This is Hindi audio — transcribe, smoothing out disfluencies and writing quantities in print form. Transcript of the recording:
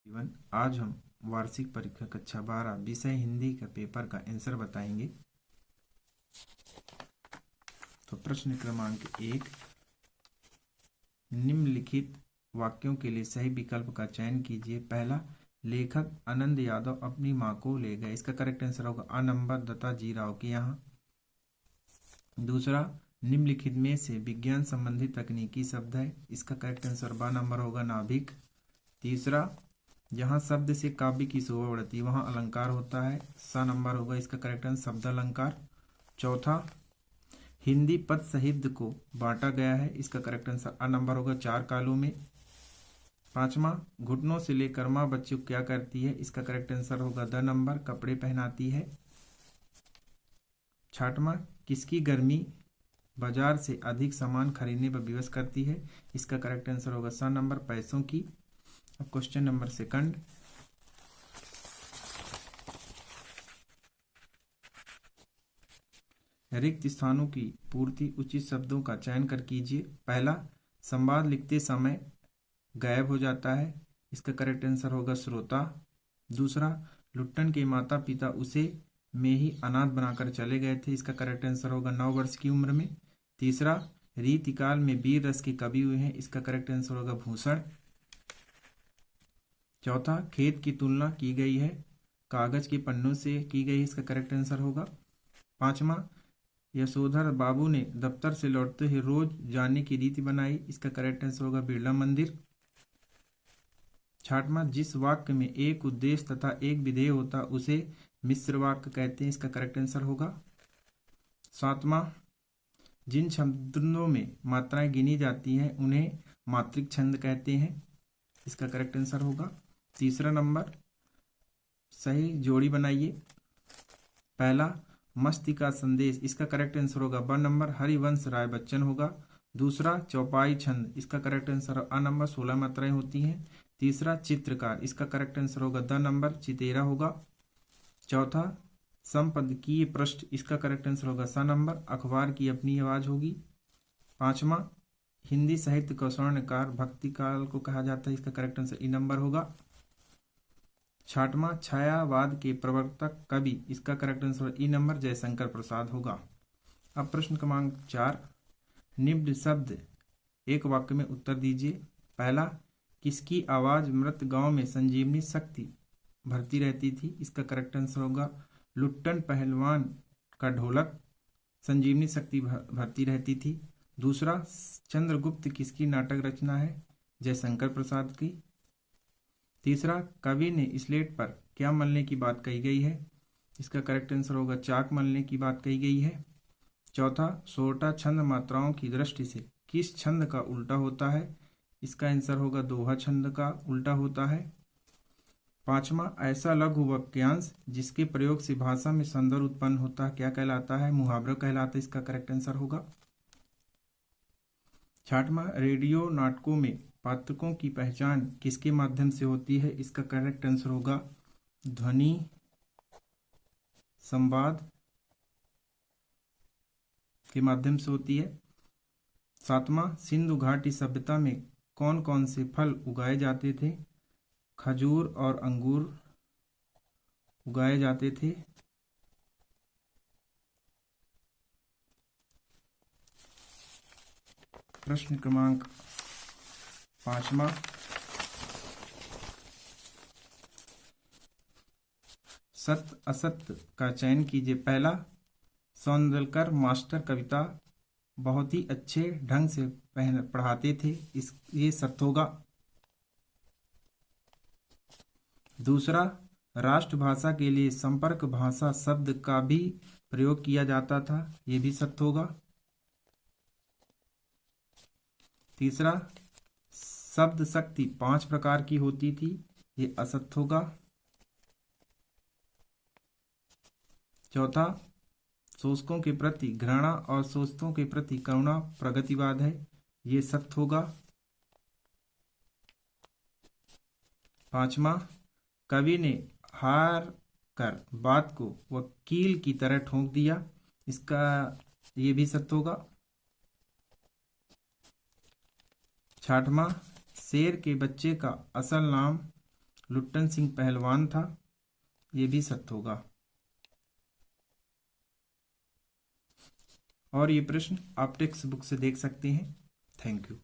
जीवन। आज हम वार्षिक परीक्षा कक्षा 12 विषय हिंदी का पेपर का आंसर बताएंगे। तो प्रश्न क्रमांक 1, निम्नलिखित वाक्यों के लिए सही विकल्प का चयन कीजिए। पहला, लेखक आनंद यादव अपनी मां को ले गए। इसका करेक्ट आंसर होगा आ नंबर दत्ता जी राव के यहाँ। दूसरा, निम्नलिखित में से विज्ञान संबंधी तकनीकी शब्द है। इसका करेक्ट आंसर बा नंबर होगा नाभिक। तीसरा, जहाँ शब्द से काव्य की शोभा बढ़ती है वहाँ अलंकार होता है। सा नंबर होगा इसका करेक्ट आंसर शब्द अलंकार। चौथा, हिंदी पद साहित्य को बांटा गया है। इसका करेक्ट आंसर अ नंबर होगा 4 कालों में। पांचवा, घुटनों से लेकर माँ बच्चे को क्या करती है। इसका करेक्ट आंसर होगा द नंबर कपड़े पहनाती है। छठवां, किसकी गर्मी बाजार से अधिक सामान खरीदने पर विवश करती है। इसका करेक्ट आंसर होगा सा नंबर पैसों की। अब क्वेश्चन नंबर सेकंड, रिक्त स्थानों की पूर्ति उचित शब्दों का चयन कर कीजिए। पहला, संवाद लिखते समय गायब हो जाता है। इसका करेक्ट आंसर होगा श्रोता। दूसरा, लुट्टन के माता पिता उसे में ही अनाथ बनाकर चले गए थे। इसका करेक्ट आंसर होगा 9 वर्ष की उम्र में। तीसरा, रीतिकाल में वीर रस के कवि हुए हैं। इसका करेक्ट आंसर होगा भूषण। चौथा, खेत की तुलना की गई है कागज के पन्नों से की गई। इसका करेक्ट आंसर होगा। पांचवा, यशोधर बाबू ने दफ्तर से लौटते ही रोज जाने की रीति बनाई। इसका करेक्ट आंसर होगा बिरला मंदिर। छठवां, जिस वाक्य में एक उद्देश्य तथा एक विधेय होता उसे मिश्र वाक्य कहते हैं। इसका करेक्ट आंसर होगा। सातवां, जिन छंदों में मात्राएं गिनी जाती हैं उन्हें मात्रिक छंद कहते हैं। इसका करेक्ट आंसर होगा। तीसरा नंबर, सही जोड़ी बनाइए। पहला, मस्ती का संदेश। इसका करेक्ट आंसर होगा ब नंबर हरिवंश राय बच्चन होगा। दूसरा, चौपाई छंद। इसका करेक्ट आंसर अ नंबर 16 मात्राएं होती हैं। तीसरा, चित्रकार। इसका करेक्ट आंसर होगा द नंबर चितेरा होगा। चौथा, संपादकीय पृष्ठ। इसका करेक्ट आंसर होगा स नंबर अखबार की अपनी आवाज होगी। पांचवा, हिंदी साहित्य का स्वर्णकाल भक्ति काल को कहा जाता है। इसका करेक्ट आंसर ई नंबर होगा। छठवां, छायावाद के प्रवर्तक कवि। इसका करेक्ट आंसर ई नंबर जयशंकर प्रसाद होगा। अब प्रश्न क्रमांक 4, निम्न शब्द एक वाक्य में उत्तर दीजिए। पहला, किसकी आवाज मृत गांव में संजीवनी शक्ति भरती रहती थी। इसका करेक्ट आंसर होगा लुट्टन पहलवान का ढोलक संजीवनी शक्ति भरती रहती थी। दूसरा, चंद्रगुप्त किसकी नाटक रचना है। जयशंकर प्रसाद की। तीसरा, कवि ने स्लेट पर क्या मलने की बात कही गई है। इसका करेक्ट आंसर होगा चाक मलने की बात कही गई है। चौथा, सोरठा छंद मात्राओं की दृष्टि से किस छंद का उल्टा होता है। इसका आंसर होगा दोहा छंद का उल्टा होता है। पांचवा, ऐसा लघु वाक्यांश जिसके प्रयोग से भाषा में सौंदर्य उत्पन्न होता है क्या कहलाता है। मुहावरा कहलाता है। इसका करेक्ट आंसर होगा। छठवां, रेडियो नाटकों में पात्रकों की पहचान किसके माध्यम से होती है। इसका करेक्ट आंसर होगा ध्वनि संवाद के माध्यम से होती है। सातवां, सिंधु घाटी सभ्यता में कौन कौन से फल उगाए जाते थे। खजूर और अंगूर उगाए जाते थे। प्रश्न क्रमांक 5वां, सत्य असत्य का चयन कीजिए। पहला, सौंदलकर मास्टर कविता बहुत ही अच्छे ढंग से पढ़ाते थे। ये सत्य होगा। दूसरा, राष्ट्रभाषा के लिए संपर्क भाषा शब्द का भी प्रयोग किया जाता था। ये भी सत्य होगा। तीसरा, शब्द शक्ति 5 प्रकार की होती थी। ये असत्य होगा। चौथा, शोषकों के प्रति घृणा और शोषितों के प्रति करुणा प्रगतिवाद है। ये सत्य होगा। पांचवा, कवि ने हार कर बात को वकील की तरह ठोक दिया। इसका ये भी सत्य होगा। छठवां, शेर के बच्चे का असल नाम लुट्टन सिंह पहलवान था, ये भी सत्य होगा। और ये प्रश्न आप टेक्स्ट बुक से देख सकते हैं। Thank you.